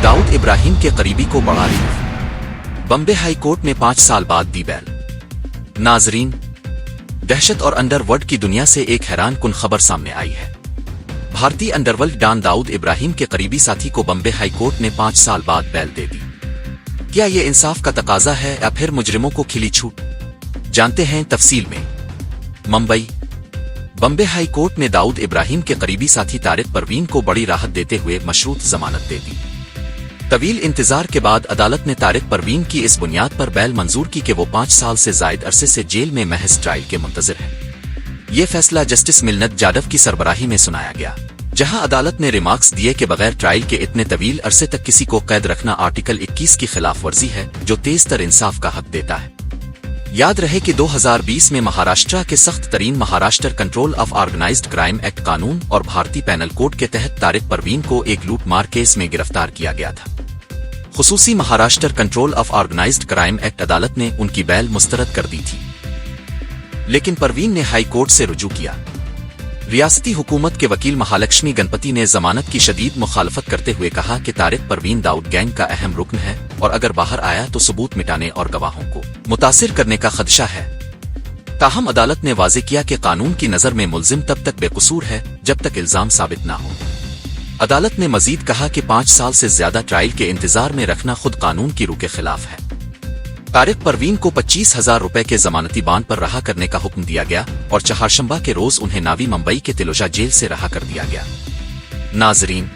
दाऊद इब्राहिम के करीबी को बड़ा रिलीफ। बम्बे हाई कोर्ट ने 5 साल बाद दी बेल। नाजरीन, दहशत और अंडरवर्ल्ड की दुनिया से एक हैरान कुन खबर सामने आई है। भारतीय अंडरवर्ल्ड डॉन दाऊद इब्राहिम के करीबी साथी को बम्बे हाई कोर्ट ने 5 साल बाद बेल दे दी। क्या ये इंसाफ का तकाजा है या फिर मुजरिमों को खिली छूट? जानते हैं तफसील में। मुंबई बम्बे हाई कोर्ट ने दाऊद इब्राहिम के करीबी साथी तारिक परवीन को बड़ी राहत देते हुए मशरूत जमानत दे दी। तवील इंतजार के बाद अदालत ने तारिक परवीन की इस बुनियाद पर बेल मंजूर की कि वो 5 साल से जायद अरसे से जेल में महज ट्रायल के मुंतजिर है। ये फैसला जस्टिस मिलनत जाधव की सरबराही में सुनाया गया, जहां अदालत ने रिमार्क्स दिए कि बगैर ट्रायल के इतने तवील अरसे तक किसी को कैद रखना आर्टिकल 21 की खिलाफ वर्जी है, जो तेज तर इंसाफ का हक देता है। याद रहे कि 2020 में महाराष्ट्र के सख्त तरीन Maharashtra control of organised crime act कानून और भारतीय पैनल कोड के तहत तारिक परवीन को एक लूटमार केस में गिरफ्तार किया गया था। खुसूसी Maharashtra control of organised crime act अदालत ने उनकी बेल मुस्तरद कर दी थी, लेकिन परवीन ने हाई कोर्ट से रुजू किया। रियासती हुकूमत के वकील महालक्ष्मी गणपति ने जमानत की शदीद मुखालफत करते हुए कहा कि तारिक परवीन दाऊद गैंग का अहम रुकन है और अगर बाहर आया तो सबूत मिटाने और गवाहों को मुतासिर करने का खदशा है। ताहम अदालत ने वाजे किया कि कानून की नजर में मुल्जिम तब तक बेकसूर है जब तक इल्जाम साबित ना हो। अदालत ने मजीद कहा कि 5 साल से ज्यादा ट्रायल के इंतजार में रखना खुद कानून की रूह के खिलाफ है। तारिक परवीन को 25,000 रुपए के जमानती बांड पर रहा करने का हुक्म दिया गया और चहारशंबा के रोज उन्हें नावी मुंबई के तिलोजा जेल से रहा कर दिया गया। नाजरीन,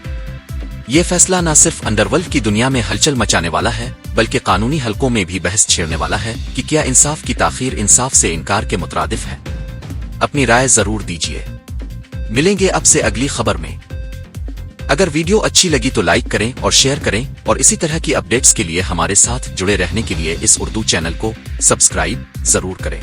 ये फैसला न सिर्फ अंडरवर्ल्ड की दुनिया में हलचल मचाने वाला है, बल्कि कानूनी हलकों में भी बहस छेड़ने वाला है कि क्या इंसाफ की ताखीर इंसाफ से इनकार के मुतरादिफ है। अपनी राय जरूर दीजिए। मिलेंगे अब से अगली खबर में। अगर वीडियो अच्छी लगी तो लाइक करें और शेयर करें, और इसी तरह की अपडेट्स के लिए हमारे साथ जुड़े रहने के लिए इस उर्दू चैनल को सब्सक्राइब जरूर करें।